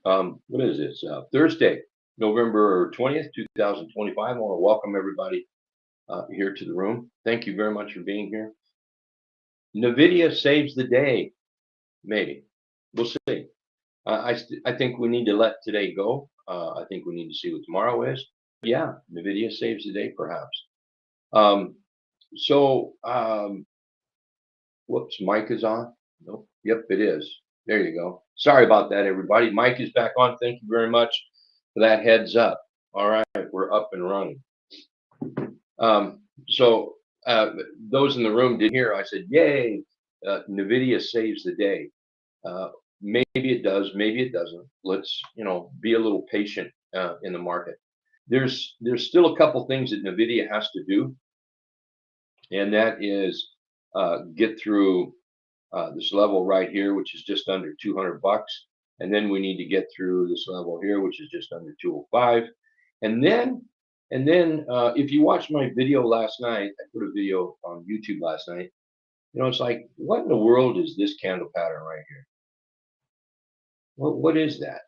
What is this? Thursday, November 20th, 2025. I want to welcome everybody here to the room. Thank you very much for being here. NVIDIA saves the day, maybe. We'll see. I think we need to let today go. I think we need to see what tomorrow is. Yeah, NVIDIA saves the day, perhaps. Um, so, whoops, mic is on. Nope. Yep, it is. There you go. Sorry about that, everybody. Mic is back on. Thank you very much for that heads up. All right, we're up and running. So those in the room did hear. I said, "Yay! NVIDIA saves the day." Maybe it does. Maybe it doesn't. Let's be a little patient in the market. There's still a couple things that NVIDIA has to do, and that is get through this level right here, which is just under 200 bucks. And then we need to get through this level here, which is just under 205. And then if you watched my video last night, I put a video on YouTube last night. It's like, what in the world is this candle pattern right here? What is that?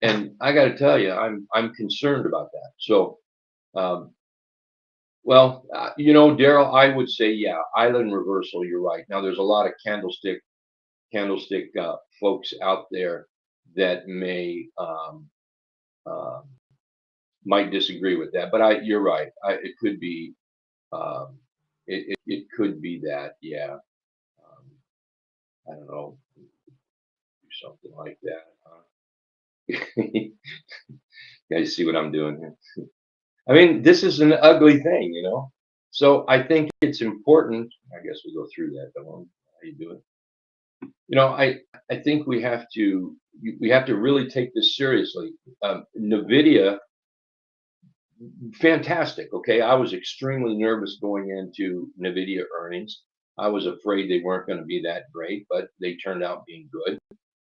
And I got to tell you, I'm concerned about that. So, well, Daryl, I would say, yeah, island reversal. You're right. Now, there's a lot of candlestick folks out there that might disagree with that, but you're right. It could be it could be that, yeah. I don't know, do something like that. You guys see what I'm doing here? I mean, this is an ugly thing, So I think it's important. I guess we'll go through that. How you doing? I think we have to really take this seriously. NVIDIA, fantastic. Okay, I was extremely nervous going into NVIDIA earnings. I was afraid they weren't going to be that great, but they turned out being good.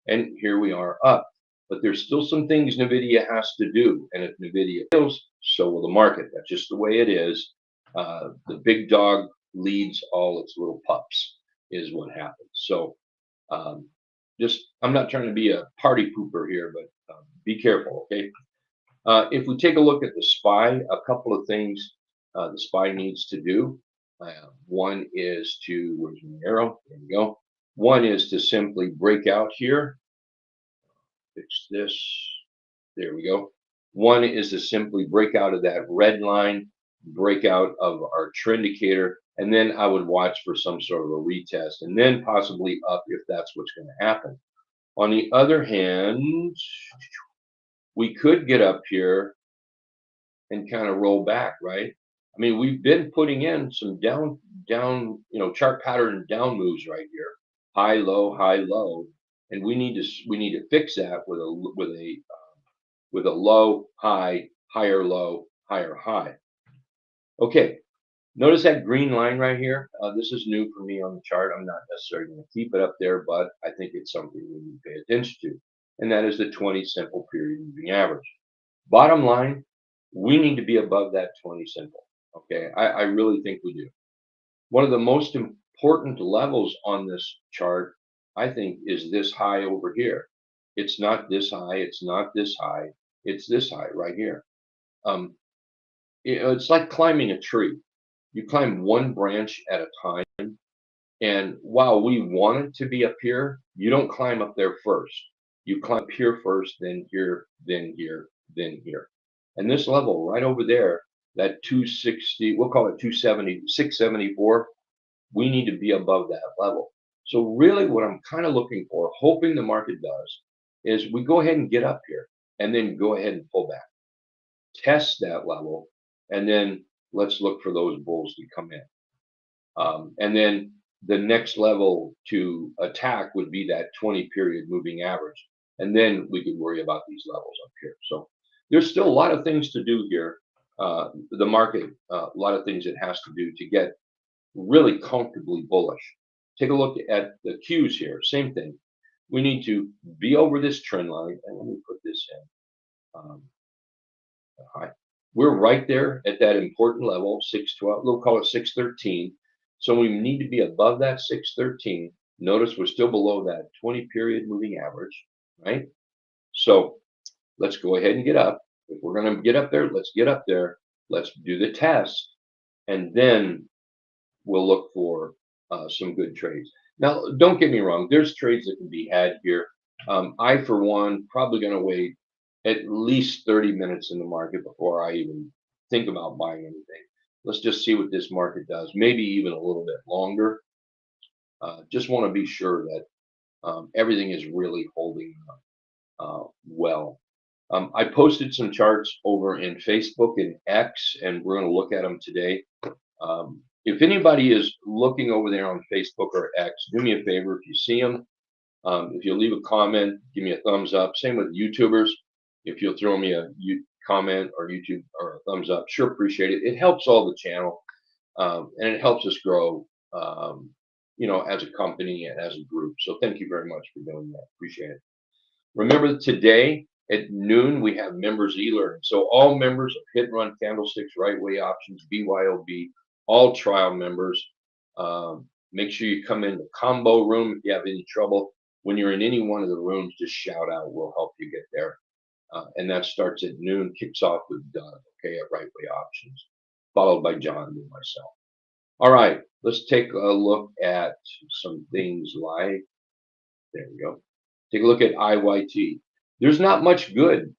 And here we are up. But there's still some things NVIDIA has to do. And if NVIDIA fails, so will the market. That's just the way it is. The big dog leads all its little pups, is what happens. So I'm not trying to be a party pooper here, but be careful, okay? If we take a look at the SPY, a couple of things the SPY needs to do. One is to, where's my arrow? There we go. One is to simply break out here. Fix this. There we go. One is to simply break out of that red line, break out of our trend indicator, and then I would watch for some sort of a retest, and then possibly up if that's what's going to happen. On the other hand, we could get up here and kind of roll back, right? I mean, we've been putting in some down, chart pattern down moves right here, high, low, and we need to fix that with a low, high, higher low, higher high. Okay, notice that green line right here. This is new for me on the chart. I'm not necessarily going to keep it up there, but I think it's something we need to pay attention to, and that is the 20 simple period moving average. Bottom line, we need to be above that 20 simple. Okay, I really think we do. One of the most important levels on this chart, I think, is this high over here. It's not this high. It's not this high. It's this high right here. It's like climbing a tree. You climb one branch at a time. And while we want it to be up here, you don't climb up there first. You climb up here first, then here, then here, then here. And this level right over there, that 260, we'll call it 270, 674, we need to be above that level. So really what I'm kind of looking for, hoping the market does, is we go ahead and get up here and then go ahead and pull back. Test that level, and then let's look for those bulls to come in. And then the next level to attack would be that 20 period moving average. And then we could worry about these levels up here. So there's still a lot of things to do here. The market, a lot of things it has to do to get really comfortably bullish. Take a look at the cues here. Same thing. We need to be over this trend line. And let me put this in. High. We're right there at that important level, 612. We'll call it 613. So we need to be above that 613. Notice we're still below that 20 period moving average. right? So let's go ahead and get up. If we're going to get up there, let's get up there. Let's do the test, and then we'll look for some good trades. Now, don't get me wrong. There's trades that can be had here. I, for one, probably going to wait at least 30 minutes in the market before I even think about buying anything. Let's just see what this market does. Maybe even a little bit longer. Just want to be sure that everything is really holding well. I posted some charts over in Facebook and X, and we're going to look at them today. If anybody is looking over there on Facebook or X, do me a favor if you see them. If you'll leave a comment, give me a thumbs up. Same with YouTubers. If you'll throw me a comment or YouTube or a thumbs up, sure appreciate it. It helps all the channel, and it helps us grow, as a company and as a group. So thank you very much for doing that. Appreciate it. Remember today at noon, we have members e-learning. So all members of Hit and Run, Candlesticks, Right Way Options, BYOB, all trial members, make sure you come in the combo room if you have any trouble. When you're in any one of the rooms, just shout out. We'll help you get there. And that starts at noon, kicks off with Doug, okay, at Right Way Options, followed by John and myself. All right, let's take a look at some things like, there we go. Take a look at IYT. There's not much good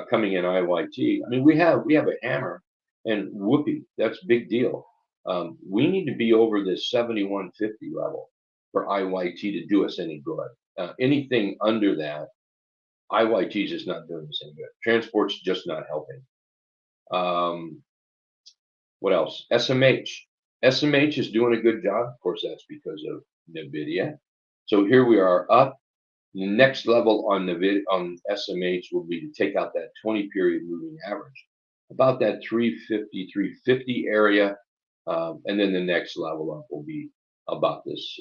coming in IYT. I mean, we have a hammer, and whoopee, that's a big deal. We need to be over this 7150 level for IYT to do us any good. Anything under that, IYT is just not doing us any good. Transport's just not helping. What else? SMH. SMH is doing a good job. Of course, that's because of NVDA. So here we are up. The next level on SMH will be to take out that 20 period moving average, about that 350, 350 area. And then the next level up will be about this,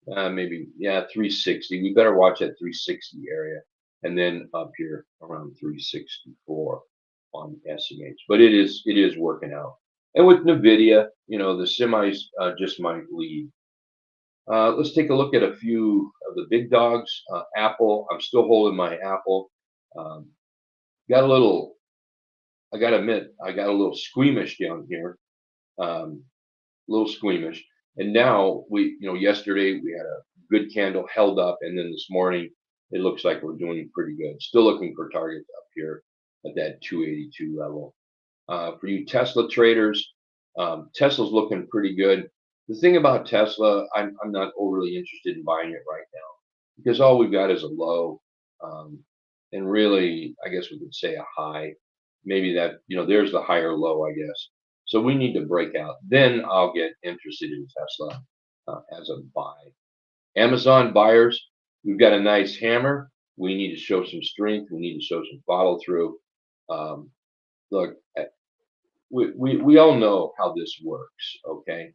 maybe, 360. We better watch that 360 area. And then up here around 364 on SMH. But it is working out. And with NVIDIA, the semis just might lead. Let's take a look at a few of the big dogs. Apple, I'm still holding my Apple. Um, I got to admit, I got a little squeamish down here, a little squeamish. And now yesterday we had a good candle held up, and then this morning it looks like we're doing pretty good. Still looking for targets up here at that 282 level. For you Tesla traders, Tesla's looking pretty good. The thing about Tesla, I'm not overly interested in buying it right now because all we've got is a low, and really, I guess we could say a high. Maybe that, there's the higher low, I guess. So we need to break out. Then I'll get interested in Tesla as a buy. Amazon buyers, we've got a nice hammer. We need to show some strength. We need to show some follow through. Look, we all know how this works, okay?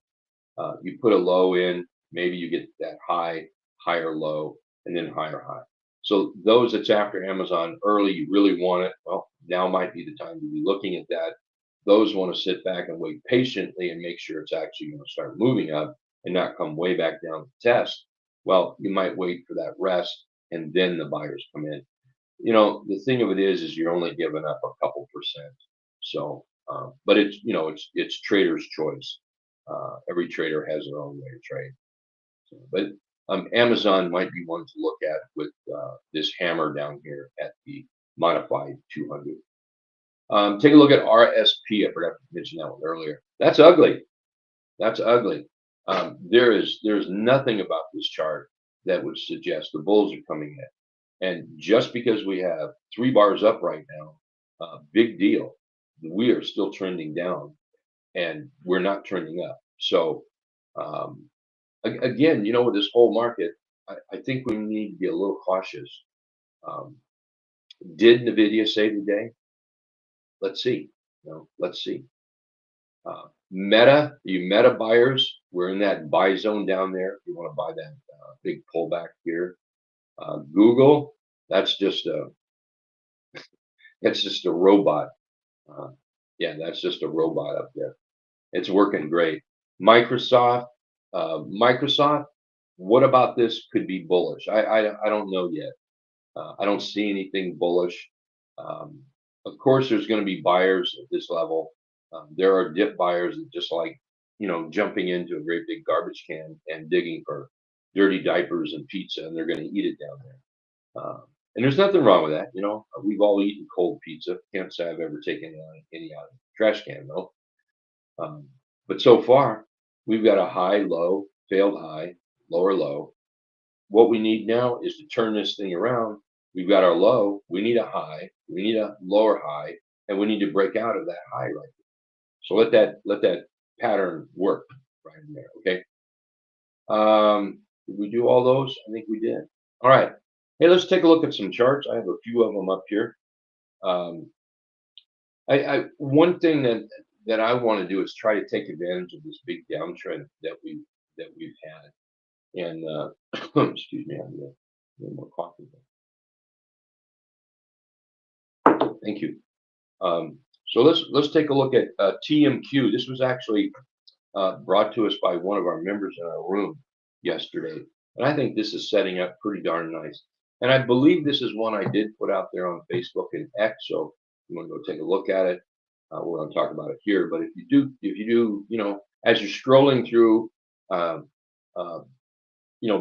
You put a low in, maybe you get that higher low, and then higher high. So those that's after Amazon early, you really want it. Well, now might be the time to be looking at that. Those want to sit back and wait patiently and make sure it's actually going to start moving up and not come way back down to test. Well, you might wait for that rest and then the buyers come in. The thing of it is you're only giving up a couple percent. So, but it's trader's choice. Every trader has their own way to trade. So, but Amazon might be one to look at with this hammer down here at the modified 200. Take a look at RSP. I forgot to mention that one earlier. That's ugly. That's ugly. There's nothing about this chart that would suggest the bulls are coming in. And just because we have 3 bars up right now, big deal. We are still trending down, and we're not trending up. So again, with this whole market, I think we need to be a little cautious. Um, did NVIDIA save the day? Let's see. Let's see. You Meta buyers, we're in that buy zone down there. If you want to buy that big pullback here. Google, that's just a robot. That's just a robot up there. It's working great. Microsoft, what about this could be bullish? I don't know yet. I don't see anything bullish. Um, of course, there's going to be buyers at this level. There are dip buyers that just like, jumping into a great big garbage can and digging for dirty diapers and pizza, and they're going to eat it down there. And there's nothing wrong with that. We've all eaten cold pizza. Can't say I've ever taken any out of the trash can though. Um, but so far, we've got a high, low, failed high, lower low. What we need now is to turn this thing around. We've got our low. We need a high. We need a lower high, and we need to break out of that high right there. So let that pattern work right in there. Okay. Did we do all those? I think we did. All right. Hey, let's take a look at some charts. I have a few of them up here. Um, I one thing that I want to do is try to take advantage of this big downtrend that we've had. And excuse me, I'm gonna a little more coffee. Thank you. So let's take a look at TMQ. This was actually brought to us by one of our members in our room yesterday, and I think this is setting up pretty darn nice. And I believe this is one I did put out there on Facebook and X. So you want to go take a look at it. We're going to talk about it here. But if you do, as you're scrolling through, um, uh,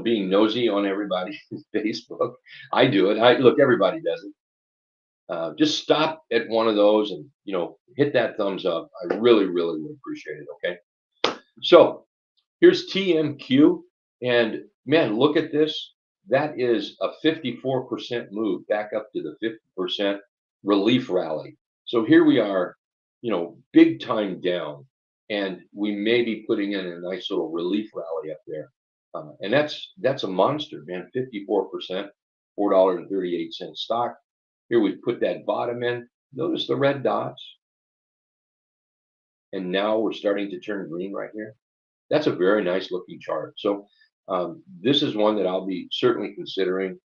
being nosy on everybody's Facebook, I do it. I look, everybody does it. Just stop at one of those and hit that thumbs up. I really, really would appreciate it. Okay. So here's TMQ, and man, look at this. That is a 54% move back up to the 50% relief rally. So here we are, big time down, and we may be putting in a nice little relief rally up there. And that's a monster, man. 54%, $4.38 stock. Here we put that bottom in. Notice the red dots, and now we're starting to turn green right here. That's a very nice looking chart. So this is one that I'll be certainly considering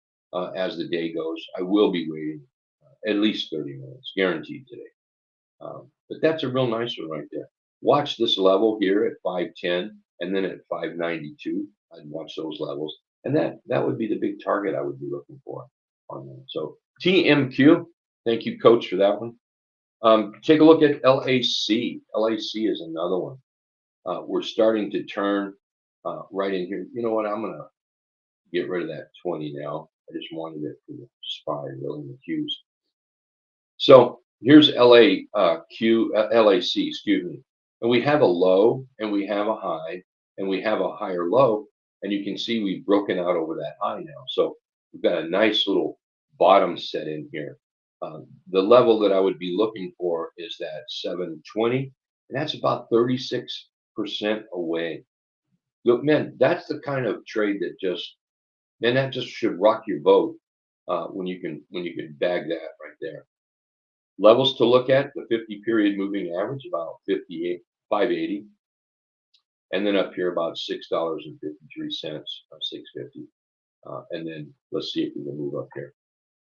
as the day goes. I will be waiting at least 30 minutes, guaranteed today. But that's a real nice one right there. Watch this level here at 510 and then at 592. I'd watch those levels. And that would be the big target I would be looking for on that. So TMQ, thank you, Coach, for that one. Take a look at LAC. LAC is another one. We're starting to turn right in here. You know what? I'm going to get rid of that 20 now. I just wanted it for the SPY, really, the Qs. So here's LAC, excuse me. And we have a low, and we have a high, and we have a higher low. And you can see we've broken out over that high now. So we've got a nice little bottom set in here. The level that I would be looking for is that 720, and that's about 36% away. Look, man, that's the kind of trade that just should rock your boat when you can bag that right there. Levels to look at: the 50 period moving average about 58, 580, and then up here about $6.53, 650. And then let's see if we can move up here.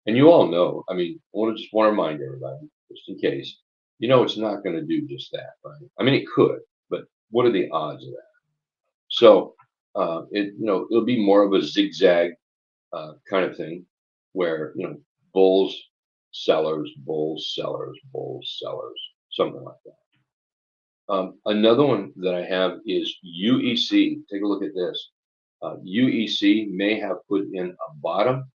And you all know, I mean, I just want to remind everybody, just in case, it's not going to do just that, right? I mean, it could, but what are the odds of that? So it'll be more of a zigzag kind of thing where bulls, sellers, bulls, sellers, bulls, sellers, something like that. Another one that I have is UEC. Take a look at this. UEC may have put in a bottom.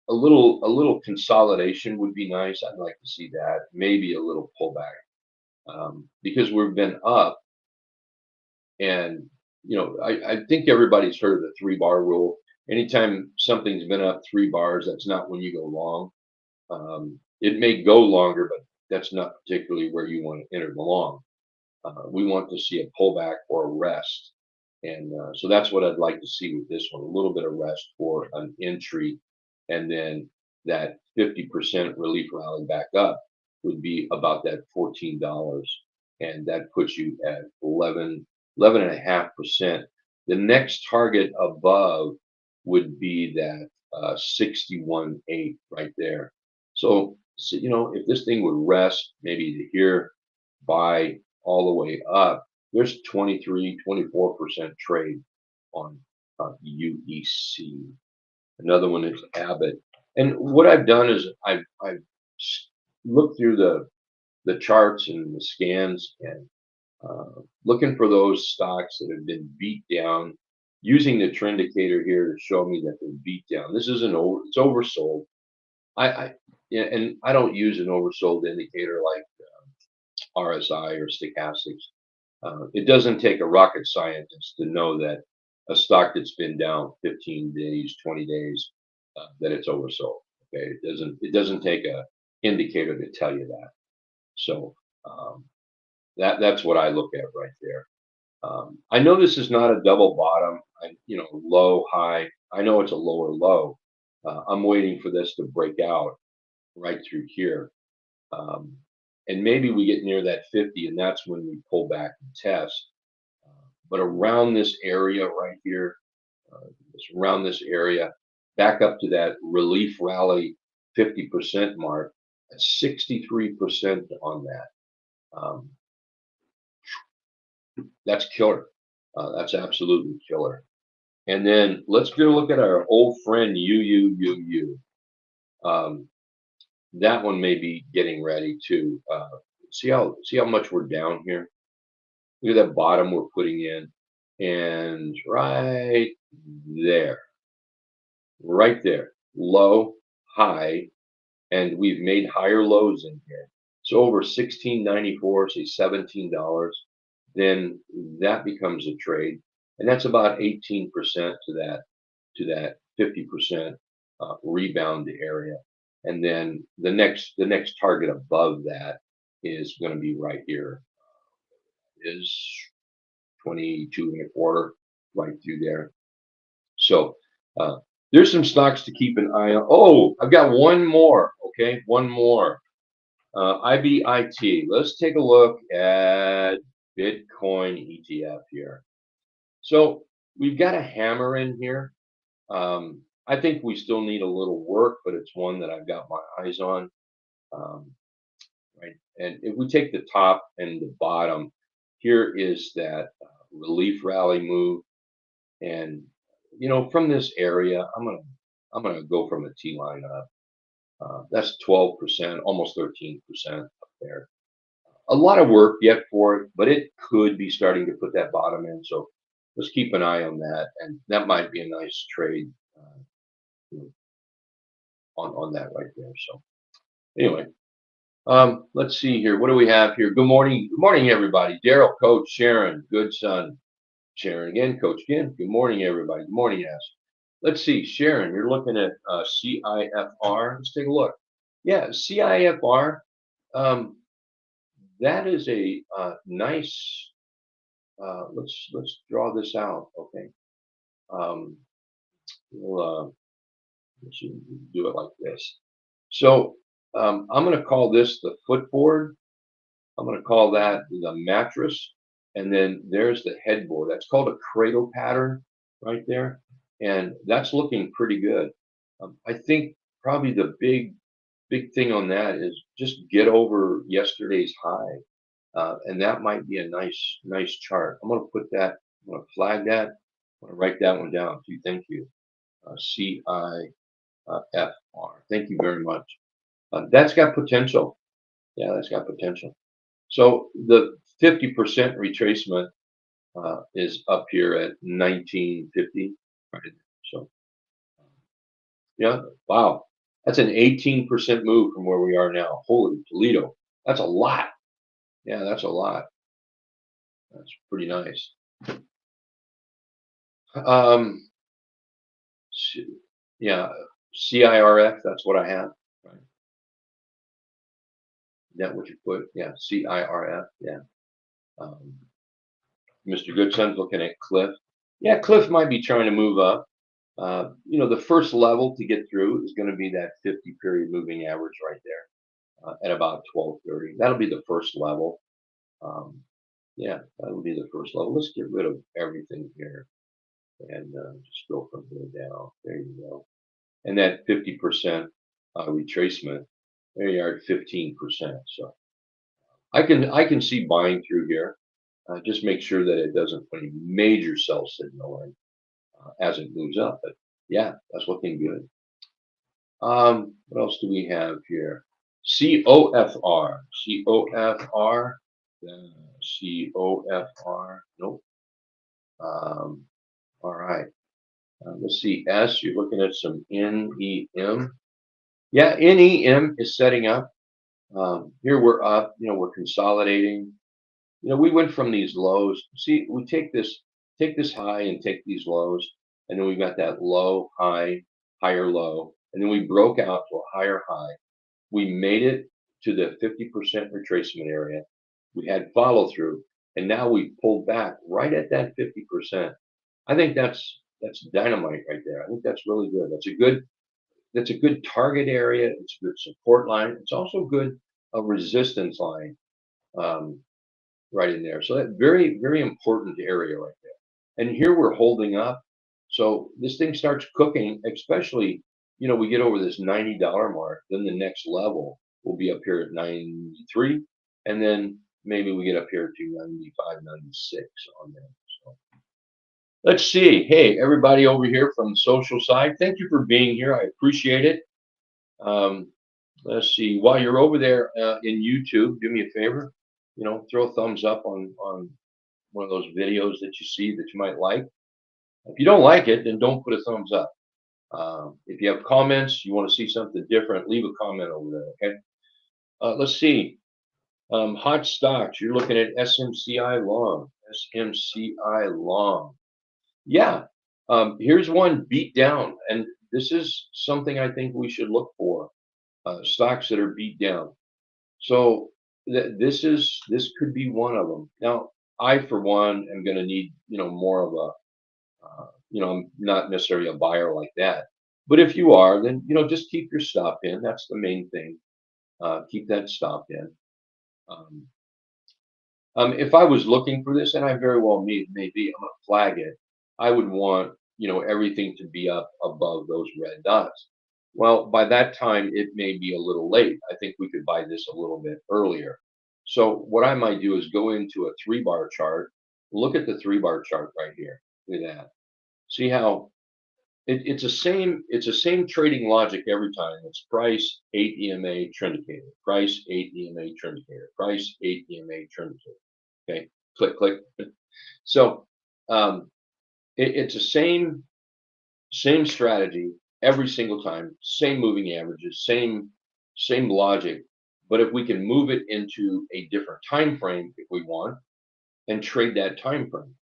A little consolidation would be nice. I'd like to see that. Maybe a little pullback because we've been up. And I think everybody's heard of the 3-bar rule. Anytime something's been up 3 bars, that's not when you go long. It may go longer, but that's not particularly where you want to enter the long. We want to see a pullback or a rest. And so that's what I'd like to see with this one, a little bit of rest for an entry. And then that 50% relief rally back up would be about that $14. And that puts you at 11.5%. The next target above would be that 61.8 right there. So, if this thing would rest maybe to here, buy all the way up, there's 23, 24% trade on UEC. Another one is Abbott. And what I've done is looked through the charts and the scans and looking for those stocks that have been beat down, using the trend indicator here to show me that they're beat down. This isn't over; it's oversold. I yeah, and I don't use an oversold indicator like RSI or stochastics. It doesn't take a rocket scientist to know that a stock that's been down 15 days, 20 days, that it's oversold. Okay, it doesn't take a indicator to tell you that. So um, that's what I look at right there. I know this is not a double bottom. Low high. I know it's a lower low. I'm waiting for this to break out right through here. Um, and maybe we get near that 50, and that's when we pull back and test. But around this area right here, around this area, back up to that relief rally 50% mark, at 63% on that. Um, that's killer. That's absolutely killer. And then let's go look at our old friend UUUU. Um, that one may be getting ready to see how much we're down here. Look at that bottom we're putting in, and right there, low, high, and we've made higher lows in here. So over 16.94, say $17, then that becomes a trade, and that's about 18% to that 50% rebound area. And then the next target above that is going to be right here, is 22 and a quarter, right through there. So uh, there's some stocks to keep an eye on. Oh, I've got one more. Okay, one more. IBIT. Let's take a look at Bitcoin ETF here. So we've got a hammer in here. I think we still need a little work, but it's one that I've got my eyes on. Um, right, and if we take the top and the bottom, here is that relief rally move, and from this area, I'm gonna go from the T line up. That's 12%, almost 13% up there. A lot of work yet for it, but it could be starting to put that bottom in. So let's keep an eye on that, and that might be a nice trade you know, on that right there. So anyway, let's see here. What do we have here? Good morning, everybody. Daryl, Coach Sharon, good son. Sharon again, Coach again. Good morning, everybody. Good morning, yes. Let's see, Sharon, you're looking at CIFR. Let's take a look. Yeah, CIFR. Um, that is a nice. Let's draw this out. Okay. Um, we'll let's do it like this. So I'm going to call this the footboard. I'm going to call that the mattress, and then there's the headboard. That's called a cradle pattern right there, and that's looking pretty good. I think probably the big thing on that is just get over yesterday's high, and that might be a nice chart. I'm going to put that. I'm going to flag that. I'm going to write that one down too. Thank you, CIFR. Thank you very much. That's got potential. Yeah, that's got potential. So the 50% retracement is up here at 1950. Right. So yeah, wow, that's an 18% move from where we are now. Holy Toledo, that's a lot. Yeah, that's a lot. That's pretty nice. Um, yeah, CIRF. That's what I have. Right. Is that what you put? Yeah, CIRF. Yeah. Um, Mr. Goodson's looking at Cliff. Yeah, Cliff might be trying to move up. The first level to get through is going to be that 50 period moving average right there at about 1230. That'll be the first level. Um, yeah, that'll be the first level. Let's get rid of everything here and just go from here down. There you go. And that 50% retracement, there you are at 15%. So I can see buying through here. Just make sure that it doesn't put any major sell signal in as it moves up. But Yeah, that's looking good. What else do we have here? COFR. COFR. COFR. Nope. Um, all right. Let's see. S. You're looking at some NEM. Yeah, NEM is setting up. Here we're up. We're consolidating. We went from these lows. See, we take this high and take these lows, and then we got that low, high, higher low, and then we broke out to a higher high. We made it to the 50% retracement area. We had follow through, and now we pulled back right at that 50%. I think that's dynamite right there. I think that's really good. That's a good target area. It's a good support line. It's also good a resistance line. Um, right in there. So that very, very important area right there. And here we're holding up. So this thing starts cooking, especially, we get over this $90 mark, then the next level will be up here at 93. And then maybe we get up here to 95, 96 on there. So let's see. Hey, everybody over here from the social side, thank you for being here. I appreciate it. Um, let's see. While you're over there in YouTube, do me a favor. Throw a thumbs up on one of those videos that you see that you might like. If you don't like it, then don't put a thumbs up. If you have comments, you want to see something different, leave a comment over there. Okay. Let's see. Hot stocks. You're looking at SMCI long. SMCI long. Yeah. Here's one beat down, and this is something I think we should look for. Stocks that are beat down. So this could be one of them. Now, I for one am going to need more of a I'm not necessarily a buyer like that. But if you are, then just keep your stop in. That's the main thing. Keep that stop in. Um, if I was looking for this, and I very well may be, I'm going to flag it. I would want everything to be up above those red dots. Well, by that time, it may be a little late. I think we could buy this a little bit earlier. So what I might do is go into a 3-bar chart. Look at the 3-bar chart right here. Look at that. See how it's the same trading logic every time. It's price 8 EMA trend indicator, price 8 EMA trend indicator, price 8 EMA trend indicator. Okay, click, click. So um, it's the same strategy every single time, same moving averages, same logic. But if we can move it into a different time frame if we want, and trade that time frame.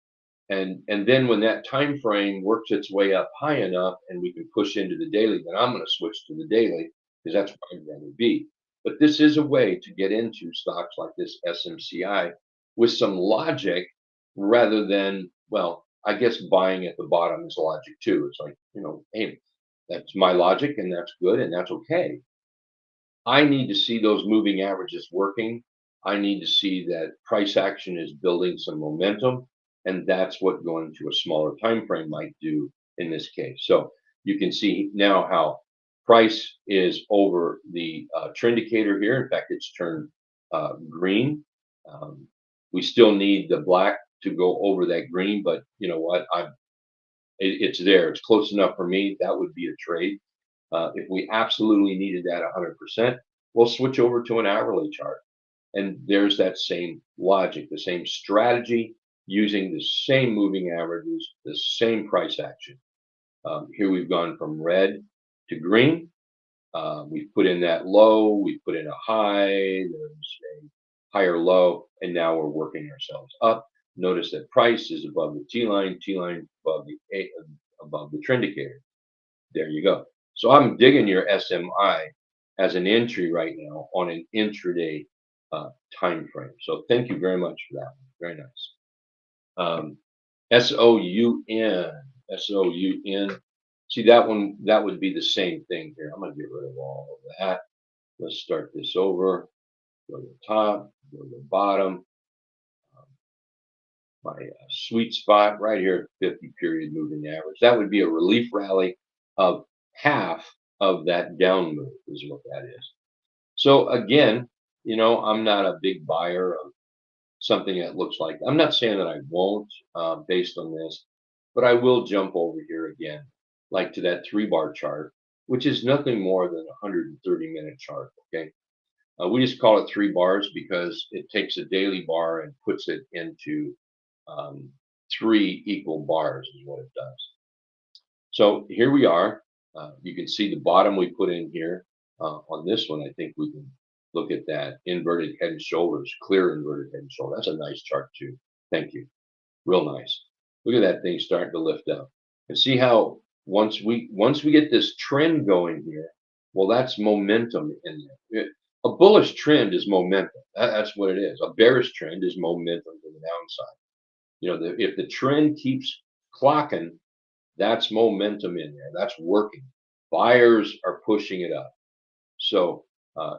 And then when that time frame works its way up high enough and we can push into the daily, then I'm going to switch to the daily because that's where I'm going to be. But this is a way to get into stocks like this SMCI with some logic rather than, well, I guess buying at the bottom is logic too. It's like, hey, that's my logic and that's good and that's okay. I need to see those moving averages working. I need to see that price action is building some momentum, and that's what going to a smaller time frame might do in this case. So you can see now how price is over the trend indicator here. In fact, it's turned green. Um, we still need the black to go over that green, but you know what? It's there. It's close enough for me. That would be a trade. If we absolutely needed that 100%, we'll switch over to an hourly chart. And there's that same logic, the same strategy, using the same moving averages, the same price action. Here we've gone from red to green. We've put in that low, we put in a high, there's a higher low, and now we're working ourselves up. Notice that price is above the T line above the trend indicator. There you go. So I'm digging your SMI as an entry right now on an intraday time frame. So thank you very much for that. Very nice. SOUN, SOUN. See that one, that would be the same thing here. I'm going to get rid of all of that. Let's start this over. Go to the top, go to the bottom. My sweet spot right here at 50 period moving average. That would be a relief rally of half of that down move is what that is. So again, I'm not a big buyer of something that looks like, I'm not saying that I won't based on this, but I will jump over here again like to that 3-bar chart, which is nothing more than a 130-minute chart. Okay, we just call it 3 bars because it takes a daily bar and puts it into um, 3 equal bars is what it does. So here we are. You can see the bottom we put in here. On this one, I think we can look at that inverted head and shoulders, clear inverted head and shoulder. That's a nice chart too. Thank you. Real nice. Look at that thing starting to lift up. And see how once we get this trend going here, well, that's momentum in there. A bullish trend is momentum. That's what it is. A bearish trend is momentum to the downside. If the trend keeps clocking, that's momentum in there. That's working. Buyers are pushing it up. So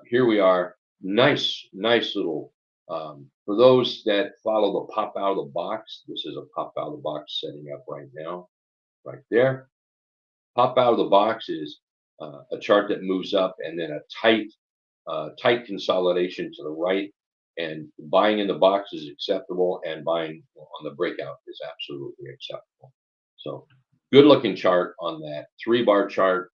here we are. Nice little. For those that follow the pop out of the box, this is a pop out of the box setting up right now, right there. Pop out of the box is a chart that moves up and then a tight consolidation to the right. And buying in the box is acceptable, and buying on the breakout is absolutely acceptable. So good looking chart on that 3-bar chart.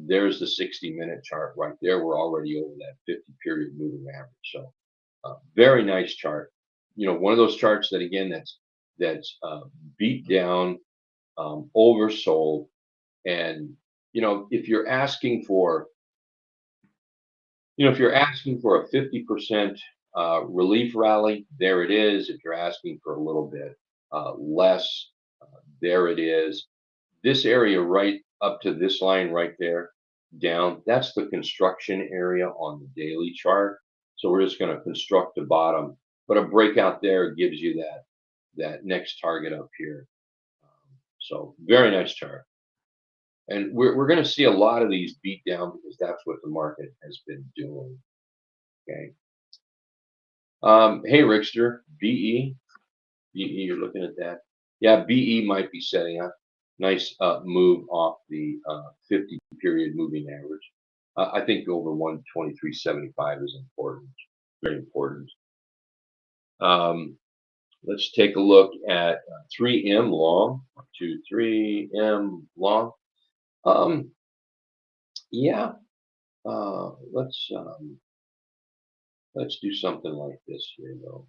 There's the 60-minute chart right there. We're already over that 50-period moving average. So very nice chart. One of those charts that again that's beat down, oversold, and if you're asking for if you're asking for a 50% relief rally, there it is. If you're asking for a little bit less, there it is. This area right up to this line right there, down, that's the construction area on the daily chart. So we're just going to construct the bottom, but a breakout there gives you that next target up here. So very nice chart. And we're going to see a lot of these beat down because that's what the market has been doing. Okay. Hey, Rickster, BE, you're looking at that. Yeah, BE might be setting up. Nice move off the 50-period moving average. I think over 123.75 is important, very important. Let's take a look at 3M long, 3M long. Yeah, let's do something like this here, though.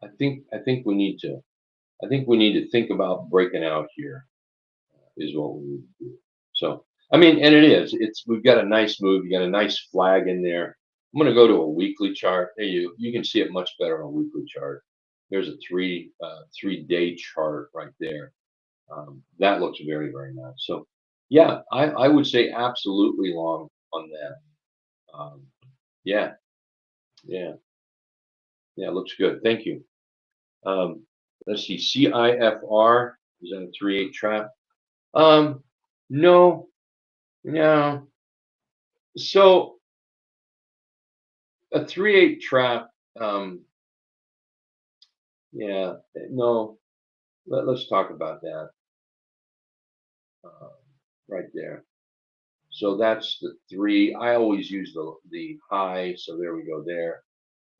I think we need to think about breaking out here. Is what we need to do. So, I mean, and it is. We've got a nice move. You got a nice flag in there. I'm going to go to a weekly chart. There you can see it much better on a weekly chart. There's a 3-day chart right there. That looks very, very nice. So, yeah, I would say absolutely long on that. Yeah, yeah, yeah. Looks good. Thank you. Um, let's see. CIFR is that a 3/8 trap? No, no. So a 3/8 trap, yeah, no. Let's talk about that uh, right there. So that's the 3. I always use the high, so there we go there.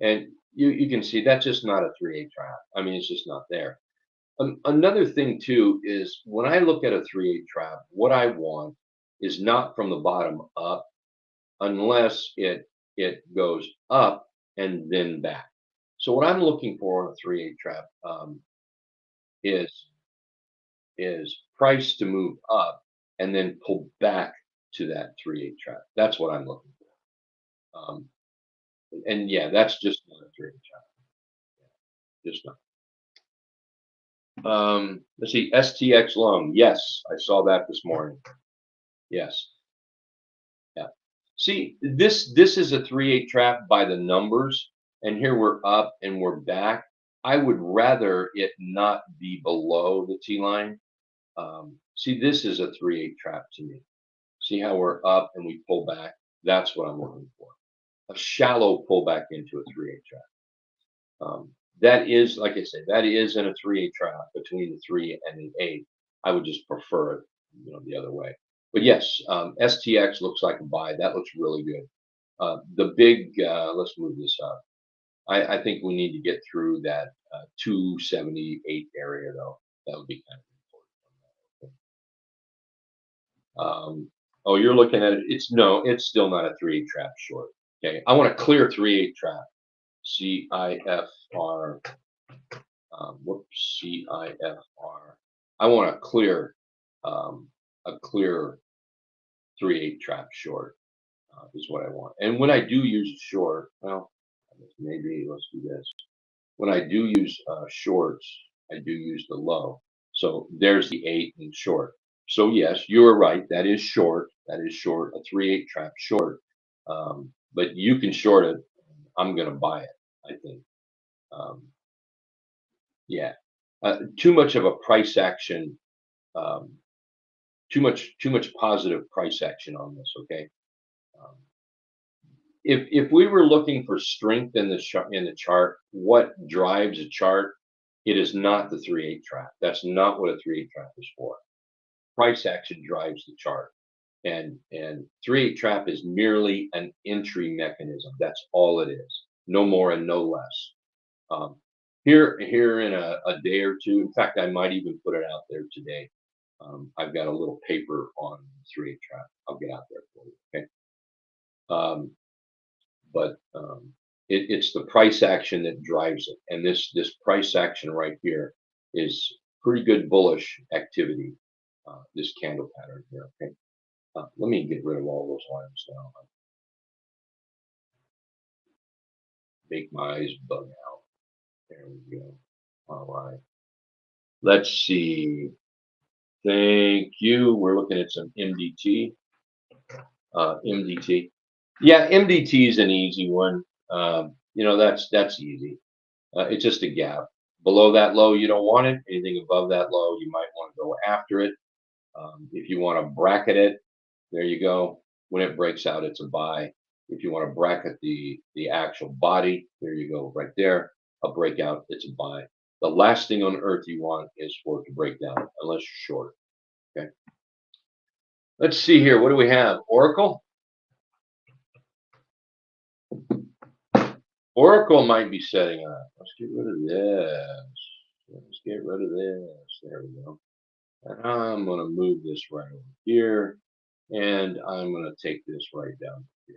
And you can see that's just not a 3/8 trap. I mean, it's just not there. Another thing too is when I look at a 3/8 trap, what I want is not from the bottom up unless it goes up and then back. So what I'm looking for on a 3/8 trap is price to move up and then pull back to that 3/8 trap. That's what I'm looking for. And yeah, that's just not a 3/8 trap. Just not. Let's see, STX long. Yes, I saw that this morning. Yes. Yeah. See, this is a 3/8 trap by the numbers, and here we're up and we're back. I would rather it not be below the T line. See, this is a 3/8 trap to me. See how we're up and we pull back? That's what I'm looking for. A shallow pullback into a 3/8 trap. That is, like I said, that is in a 3/8 trap between the 3 and the 8. I would just prefer it, the other way. But yes, STX looks like a buy. That looks really good. The big, let's move this up. I think we need to get through that 278 area, though. That would be kind of important. Oh, you're looking at it. It's no, it's still not a 3/8 trap short. Okay, I want a clear 3/8 trap. CIFR. Whoops, CIFR. I want um, a clear 3/8 trap short is what I want. And when I do use a short, well, maybe let's do this. When I do use shorts, I do use the low. So there's the 8 in short. So yes, you are right. That is short. That is short. A 3/8 trap short. But you can short it. I'm going to buy it. I think. Um, yeah. Too much of a price action. Um, too much positive price action on this. Okay. Um, if we were looking for strength in the chart, what drives a chart? It is not the 3/8 trap. That's not what a 3/8 trap is for. Price action drives the chart, and 3/8 trap is merely an entry mechanism. That's all it is. No more and no less. Um, here in a day or two. In fact, I might even put it out there today. I've got a little paper on 3/8 trap. I'll get out there for you. Okay. Um, but it's the price action that drives it, and this price action right here is pretty good bullish activity. This candle pattern here. Okay, let me get rid of all those lines now. Make my eyes bug out. There we go. All right. Let's see. Thank you. We're looking at some MDT. MDT. Yeah, MDT is an easy one. That's easy. It's just a gap. Below that low, you don't want it. Anything above that low, you might want to go after it. If you want to bracket it, there you go. When it breaks out, it's a buy. If you want to bracket the actual body, there you go, right there. A breakout, it's a buy. The last thing on earth you want is for it to break down, unless you're short. Okay. Let's see here. What do we have? Oracle. Oracle might be setting up. Let's get rid of this. Let's get rid of this. There we go. And I'm going to move this right over here. And I'm going to take this right down here.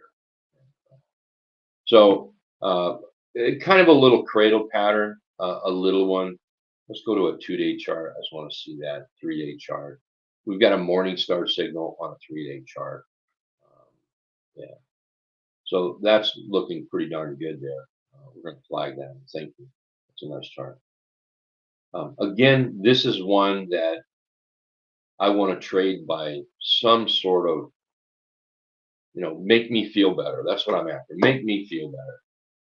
So kind of a little cradle pattern, a little one. Let's go to a 2-day chart. I just want to see that 3-day chart. We've got a morning star signal on a 3-day chart. Yeah. So that's looking pretty darn good there. We're going to flag that. Thank you. It's a nice chart. Again, this is one that I want to trade by some sort of, make me feel better. That's what I'm after. Make me feel better.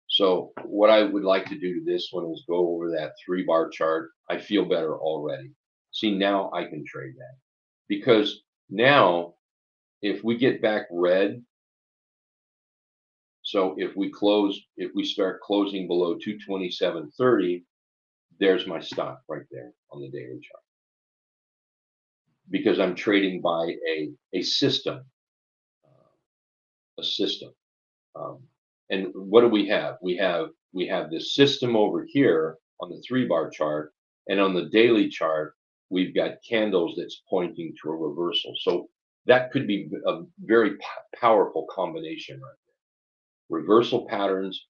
So what I would like to do to this one is go over that 3-bar chart. I feel better already. See, now I can trade that because now if we get back red, so if we start closing below 227.30, there's my stop right there on the daily chart because I'm trading by a system, a system. Um, and what do we have? We have this system over here on the 3-bar chart, and on the daily chart, we've got candles that's pointing to a reversal. So that could be a very powerful combination right there. Reversal patterns.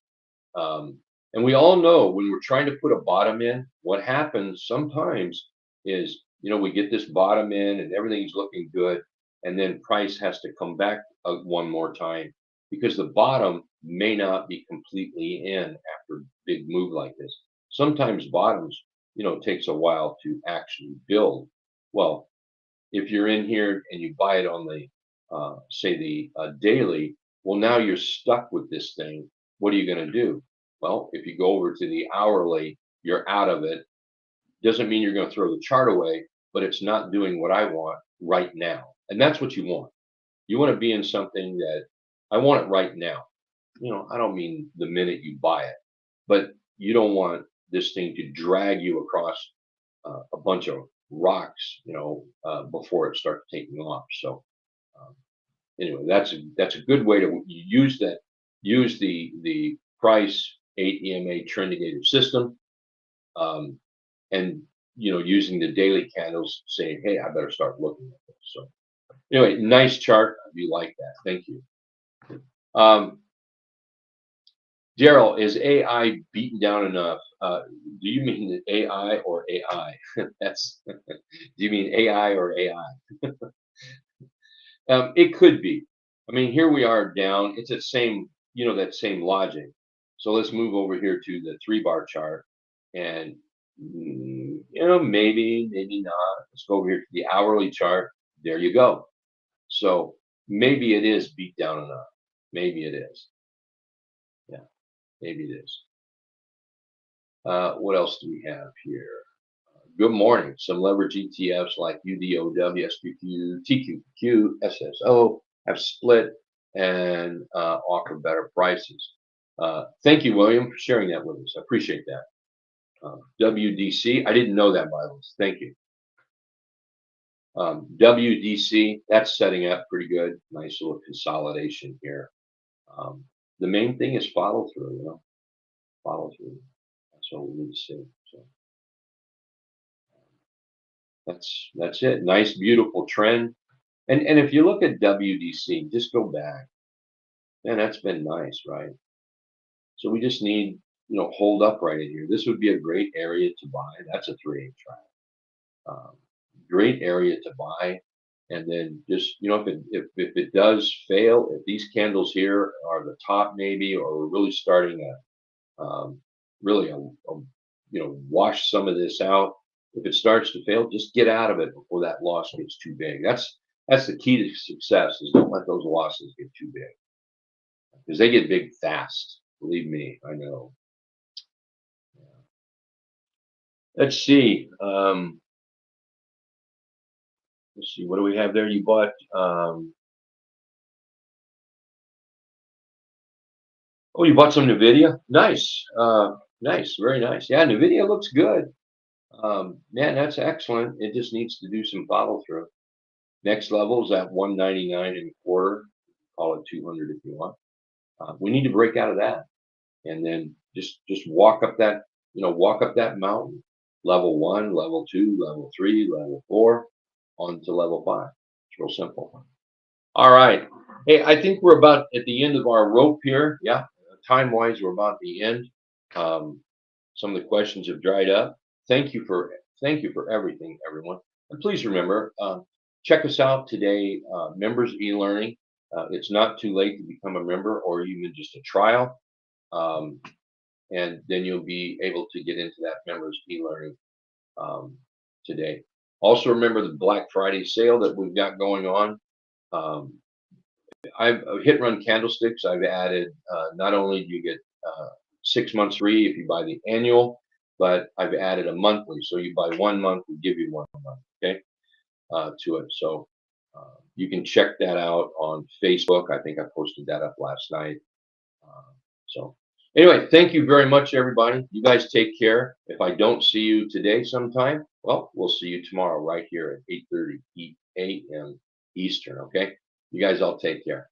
And we all know when we're trying to put a bottom in, what happens sometimes is, we get this bottom in and everything's looking good. And then price has to come back one more time because the bottom may not be completely in after a big move like this. Sometimes bottoms, takes a while to actually build. Well, if you're in here and you buy it on the, say the daily, well, now you're stuck with this thing. What are you going to do? Well, if you go over to the hourly, you're out of it. Doesn't mean you're going to throw the chart away, but it's not doing what I want right now. And that's what you want. You want to be in something that I want it right now. I don't mean the minute you buy it, but you don't want this thing to drag you across a bunch of rocks, before it starts taking off. So um, anyway, that's a good way to use that. Use the price 8 EMA trend negative system, um, and using the daily candles, saying, "Hey, I better start looking at this." So Anyway, nice chart. I do like that. Thank you. Um, Daryl, is AI beaten down enough? Do you mean AI or AI? That's. Do you mean AI or AI? It could be. I mean, here we are down. It's the same, that same logic. So let's move over here to the 3 bar chart, and maybe, maybe not. Let's go over here to the hourly chart. There you go. So maybe it is beat down enough. Maybe it is. Yeah, maybe it is. What else do we have here? Good morning. Some leverage ETFs like UDOW, SQQ, TQQ, SSO have split and offer better prices. Thank you, William, for sharing that with us. I appreciate that. WDC, I didn't know that, by the way. Thank you. WDC, that's setting up pretty good. Nice little consolidation here. The main thing is follow through, follow through. That's what we need to see. So that's it. Nice, beautiful trend. And if you look at WDC, just go back. Man, that's been nice, right? So we just need, hold up right in here. This would be a great area to buy. That's a 3/8 track. Great area to buy. And then just, if it does fail, if these candles here are the top maybe, or we're really starting really wash some of this out. If it starts to fail, just get out of it before that loss gets too big. That's the key to success, is don't let those losses get too big, because they get big fast. Believe me, I know. Let's see. Let's see. What do we have there? You bought. Oh, you bought some NVDA. Nice. Nice. Very nice. Yeah, NVDA looks good. Man, that's excellent. It just needs to do some follow through. Next level is at 199 and a quarter. Call it 200 if you want. We need to break out of that, and then just walk up that mountain. Level 1, level 2, level 3, level 4, on to level 5. It's real simple. All right. Hey, I think we're about at the end of our rope here. Yeah, time wise, we're about at the end. Um, some of the questions have dried up. Thank you for everything, everyone. And please remember, check us out today, members e-learning. It's not too late to become a member, or even just a trial. Um, and then you'll be able to get into that members e-learning today. Also, remember the Black Friday sale that we've got going on. Um, I've hit run candlesticks. I've added, not only do you get 6 months free if you buy the annual, but I've added a monthly. So you buy 1 month, we give you 1 month, okay, to it. So you can check that out on Facebook. I think I posted that up last night. So anyway, thank you very much, everybody. You guys take care. If I don't see you today sometime, well, we'll see you tomorrow right here at 8:30 a.m. Eastern, okay? You guys all take care.